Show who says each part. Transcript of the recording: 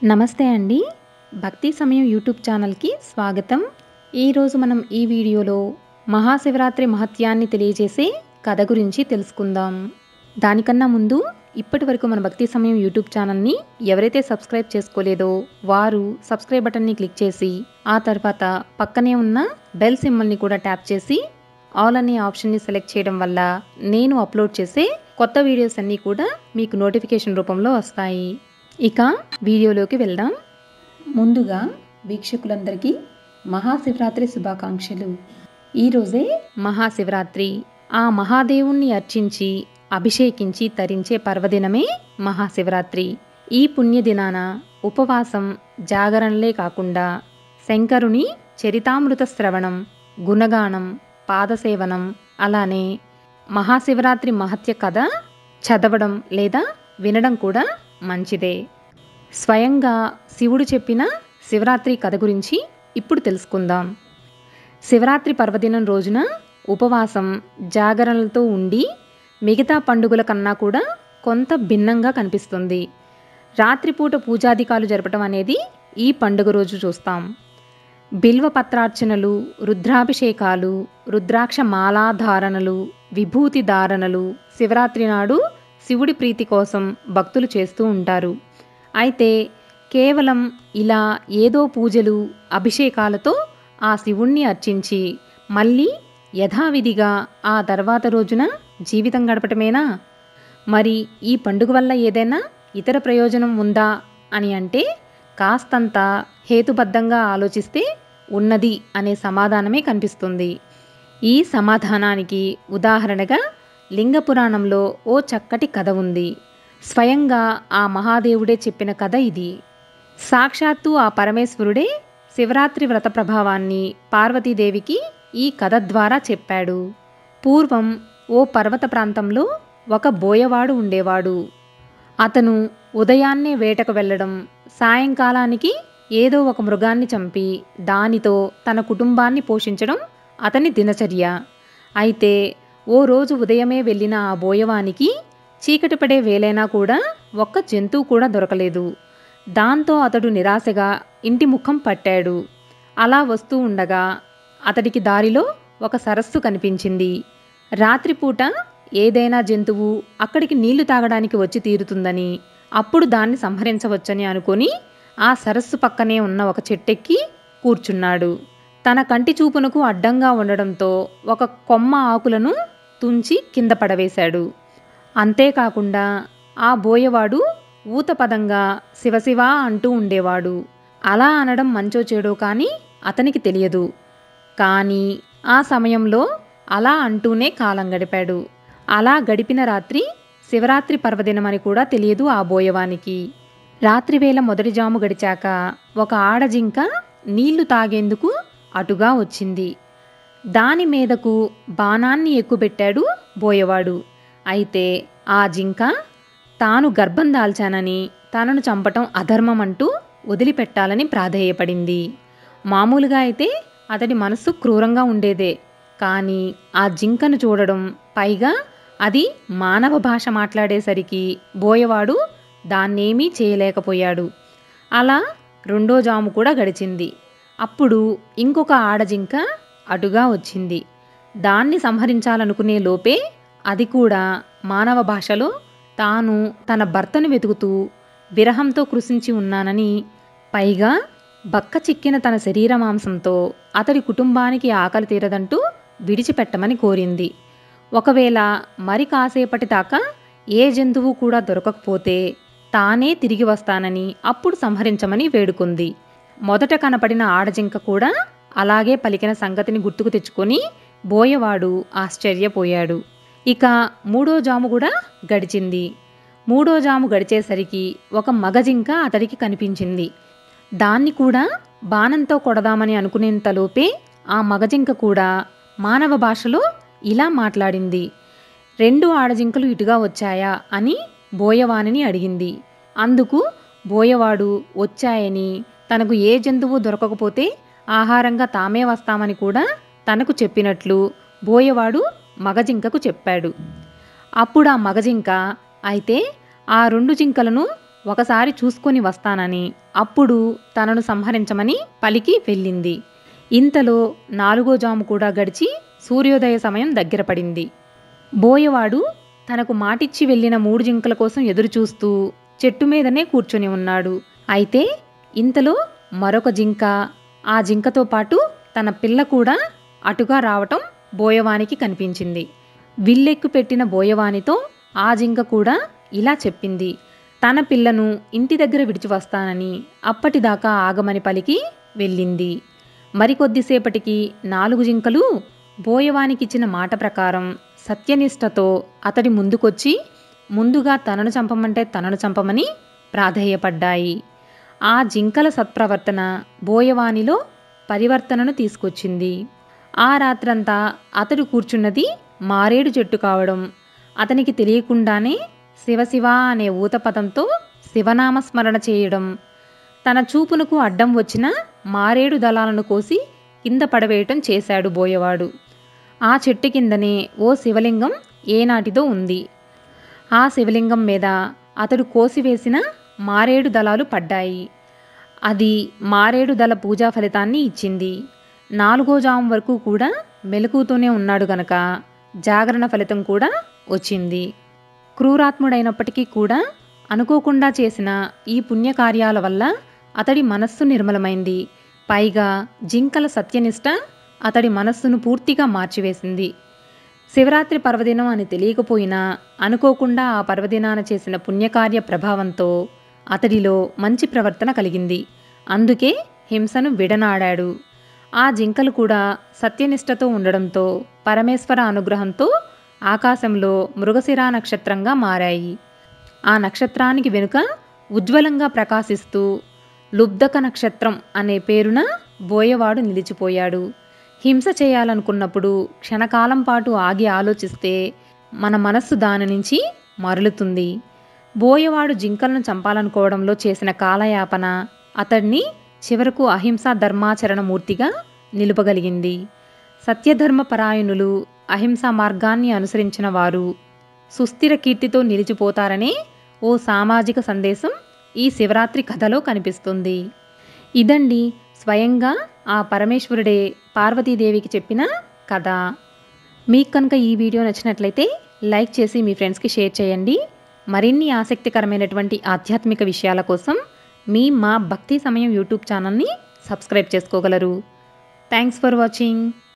Speaker 1: నమస్తే అండి. భక్తి సమయం యూట్యూబ్ ఛానల్‌కి స్వాగతం. ఈరోజు మనం ఈ వీడియోలో మహాశివరాత్రి మహత్యాన్ని తెలియజేసే కథ గురించి తెలుసుకుందాం. దానికన్నా ముందు ఇప్పటివరకు మన భక్తి సమయం యూట్యూబ్ ఛానల్‌ని ఎవరైతే సబ్స్క్రైబ్ చేసుకోలేదో వారు సబ్స్క్రైబ్ బటన్‌ని క్లిక్ చేసి ఆ తర్వాత పక్కనే ఉన్న బెల్ సింబల్‌ని కూడా ట్యాప్ చేసి ఆల్ అనే ఆప్షన్‌ని సెలెక్ట్ చేయడం వల్ల నేను అప్లోడ్ చేసే కొత్త వీడియోస్ అన్నీ కూడా మీకు నోటిఫికేషన్ రూపంలో వస్తాయి. ఇక వీడియోలోకి వెళ్దాం. ముందుగా వీక్షకులందరికీ మహాశివరాత్రి శుభాకాంక్షలు. ఈరోజే మహాశివరాత్రి. ఆ మహాదేవుణ్ణి అర్చించి అభిషేకించి తరించే పర్వదినమే మహాశివరాత్రి. ఈ పుణ్యదినాన ఉపవాసం, జాగరణలే కాకుండా శంకరుని చరితామృత శ్రవణం, గుణగానం, పాదసేవనం, అలానే మహాశివరాత్రి మహత్య కథ చదవడం లేదా వినడం కూడా మంచిదే. స్వయంగా శివుడు చెప్పిన శివరాత్రి కథ గురించి ఇప్పుడు తెలుసుకుందాం. శివరాత్రి పర్వదినం రోజున ఉపవాసం, జాగరణలతో ఉండి మిగతా పండుగల కన్నా కూడా కొంత భిన్నంగా కనిపిస్తుంది. రాత్రిపూట పూజాధికాలు జరపడం అనేది ఈ పండుగ రోజు చూస్తాం. బిల్వ పత్రార్చనలు, రుద్రాభిషేకాలు, రుద్రాక్ష మాలాధారణలు, విభూతి ధారణలు శివరాత్రి నాడు శివుడి ప్రీతి కోసం భక్తులు చేస్తూ ఉంటారు. అయితే కేవలం ఇలా ఏదో పూజలు, అభిషేకాలతో ఆ శివుణ్ణి అర్చించి మళ్ళీ యథావిధిగా ఆ తర్వాత రోజున జీవితం గడపటమేనా? మరి ఈ పండుగ వల్ల ఏదైనా ఇతర ప్రయోజనం ఉందా అని అంటే కాస్తంత హేతుబద్ధంగా ఆలోచిస్తే ఉన్నది అనే సమాధానమే కనిపిస్తుంది. ఈ సమాధానానికి ఉదాహరణగా లింగ పురాణంలో ఓ చక్కటి కథ ఉంది. స్వయంగా ఆ మహాదేవుడే చెప్పిన కథ ఇది. సాక్షాత్తు ఆ పరమేశ్వరుడే శివరాత్రి వ్రత ప్రభావాన్ని పార్వతీదేవికి ఈ కథ ద్వారా చెప్పాడు. పూర్వం ఓ పర్వత ప్రాంతంలో ఒక బోయవాడు ఉండేవాడు. అతను ఉదయాన్నే వేటకు వెళ్ళడం, సాయంకాలానికి ఏదో ఒక మృగాన్ని చంపి దానితో తన కుటుంబాన్ని పోషించడం అతని దినచర్య. అయితే ఓ రోజు ఉదయమే వెళ్ళిన ఆ బోయవానికి చీకటి పడే వేలైనా కూడా ఒక్క జంతువు కూడా దొరకలేదు. దాంతో అతడు నిరాశగా ఇంటి ముఖం పట్టాడు. అలా వస్తూ ఉండగా అతడికి దారిలో ఒక సరస్సు కనిపించింది. రాత్రిపూట ఏదైనా జంతువు అక్కడికి నీళ్లు తాగడానికి వచ్చి తీరుతుందని, అప్పుడు దాన్ని సంహరించవచ్చని అనుకొని ఆ సరస్సు పక్కనే ఉన్న ఒక చెట్టెక్కి కూర్చున్నాడు. తన కంటి చూపునకు అడ్డంగా ఉండడంతో ఒక కొమ్మ ఆకులను తుంచి కింద పడవేశాడు. అంతేకాకుండా ఆ బోయవాడు ఊతపదంగా శివశివ అంటూ ఉండేవాడు. అలా అనడం మంచో చెడో కానీ అతనికి తెలియదు. కానీ ఆ సమయంలో అలా అంటూనే కాలం గడిపాడు. అలా గడిపిన రాత్రి శివరాత్రి పర్వదినమని కూడా తెలియదు ఆ బోయవానికి. రాత్రివేళ మొదటి జాము గడిచాక ఒక ఆడజింక నీళ్లు తాగేందుకు అటుగా వచ్చింది. దాని మీదకు బాణాన్ని ఎక్కుబెట్టాడు బోయవాడు. అయితే ఆ జింక తాను గర్భం దాల్చానని, తనను చంపటం అధర్మం అంటూ వదిలిపెట్టాలని ప్రాధేయపడింది. మామూలుగా అయితే అతడి మనస్సు క్రూరంగా ఉండేదే. కానీ ఆ జింకను చూడడం, పైగా అది మానవ భాష మాట్లాడేసరికి బోయవాడు దాన్నేమీ చేయలేకపోయాడు. అలా రెండో జాము కూడా గడిచింది. అప్పుడు ఇంకొక ఆడజింక అటుగా వచ్చింది. దాన్ని సంహరించాలనుకునే లోపే అది కూడా మానవ భాషలో తాను తన భర్తను వెతుకుతూ విరహంతో కృశించి ఉన్నానని, పైగా బక్క చిక్కిన తన శరీర మాంసంతో అతడి కుటుంబానికి ఆకలి తీరదంటూ విడిచిపెట్టమని కోరింది. ఒకవేళ మరి కాసేపటి దాకా ఏ జంతువు కూడా దొరకకపోతే తానే తిరిగి వస్తానని, అప్పుడు సంహరించమని వేడుకుంది. మొదట కనపడిన ఆడజింక కూడా అలాగే పలికిన సంగతిని గుర్తుకు తెచ్చుకొని బోయవాడు ఆశ్చర్యపోయాడు. ఇక మూడో జాము కూడా గడిచింది. మూడో జాము గడిచేసరికి ఒక మగజింక అతడికి కనిపించింది. దాన్ని కూడా బాణంతో కొడదామని అనుకునేంతలోపే ఆ మగజింక కూడా మానవ భాషలో ఇలా మాట్లాడింది. రెండు ఆడజింకలు ఇటుగా వచ్చాయా అని బోయవానిని అడిగింది. అందుకు బోయవాడు వచ్చాయని, తనకు ఏ జంతువు దొరకకపోతే ఆహారంగా తామే వస్తామని కూడా తనకు చెప్పినట్లు బోయవాడు మగజింకకు చెప్పాడు. అప్పుడు ఆ మగజింక, అయితే ఆ రెండు జింకలను ఒకసారి చూసుకొని వస్తానని, అప్పుడు తనను సంహరించమని పలికి వెళ్ళింది. ఇంతలో 4వ జాము కూడా గడిచి సూర్యోదయ సమయం దగ్గర పడింది. బోయవాడు తనకు మాటిచ్చి వెళ్ళిన 3 జింకల కోసం ఎదురుచూస్తూ చెట్టు మీదనే కూర్చొని ఉన్నాడు. అయితే ఇంతలో మరొక జింక, ఆ జింకతో పాటు తన పిల్ల కూడా అటుగా రావటం బోయవానికి కనిపించింది. విల్లెక్కు పెట్టిన బోయవానితో ఆ జింక కూడా ఇలా చెప్పింది. తన పిల్లను ఇంటి దగ్గర విడిచి వస్తానని, అప్పటిదాకా ఆగమని పలికి వెళ్ళింది. మరికొద్దిసేపటికి 4 జింకలు బోయవానికిచ్చిన మాట ప్రకారం సత్యనిష్టతో అతడి ముందుకొచ్చి ముందుగా తనను చంపమంటే తనను చంపమని ప్రాధేయపడ్డాయి. ఆ జింకల సత్ప్రవర్తన బోయవానిలో పరివర్తనను తీసుకొచ్చింది. ఆ రాత్రంతా అతడు కూర్చున్నది మారేడు చెట్టు కావడం, అతనికి తెలియకుండానే శివశివ అనే ఊతపదంతో శివనామస్మరణ చేయడం, తన చూపునకు అడ్డం వచ్చిన మారేడు దళాలను కోసి కింద పడవేయటం చేశాడు బోయవాడు. ఆ చెట్టు కిందనే ఓ శివలింగం ఏనాటిదో ఉంది. ఆ శివలింగం మీద అతడు కోసివేసిన మారేడు దళాలు పడ్డాయి. అది మారేడు దళ పూజా ఫలితాన్ని ఇచ్చింది. 4వ జాము వరకు కూడా మెలకుతోనే ఉన్నాడు గనక జాగరణ ఫలితం కూడా వచ్చింది. క్రూరాత్ముడైనప్పటికీ కూడా అనుకోకుండా చేసిన ఈ పుణ్యకార్యాల వల్ల అతడి మనస్సు నిర్మలమైంది. పైగా జింకల సత్యనిష్ట అతడి మనస్సును పూర్తిగా మార్చివేసింది. శివరాత్రి పర్వదినం అని తెలియకపోయినా అనుకోకుండా ఆ పర్వదినాన చేసిన పుణ్యకార్య ప్రభావంతో అతడిలో మంచి ప్రవర్తన కలిగింది. అందుకే హింసను విడనాడాడు. ఆ జింకలు కూడా సత్యనిష్టతో ఉండడంతో పరమేశ్వర అనుగ్రహంతో ఆకాశంలో మృగశిరా నక్షత్రంగా మారాయి. ఆ నక్షత్రానికి వెనుక ఉజ్వలంగా ప్రకాశిస్తూ లుబ్ధక నక్షత్రం అనే పేరున బోయవాడు నిలిచిపోయాడు. హింస చేయాలనుకున్నప్పుడు క్షణకాలం పాటు ఆగి ఆలోచిస్తే మన మనస్సు దాని నుంచి మరలుతుంది. బోయవాడు జింకలను చంపాలనుకోవడంలో చేసిన కాలయాపన అతడిని చివరకు అహింసా ధర్మాచరణ మూర్తిగా నిలుపగలిగింది. సత్యధర్మ పరాయణులు, అహింసా మార్గాన్ని అనుసరించిన వారు సుస్థిర కీర్తితో నిలిచిపోతారనే ఓ సామాజిక సందేశం ఈ శివరాత్రి కథలో కనిపిస్తుంది. ఇదండి స్వయంగా ఆ పరమేశ్వరుడే పార్వతీదేవికి చెప్పిన కథ. మీకు కనుక ఈ వీడియో నచ్చినట్లయితే లైక్ చేసి మీ ఫ్రెండ్స్కి షేర్ చేయండి. మరిన్ని ఆసక్తికరమైనటువంటి ఆధ్యాత్మిక విషయాల కోసం మా భక్తి సమయం యూట్యూబ్ ఛానల్ని సబ్స్క్రైబ్ చేసుకోగలరు. Thanks for watching.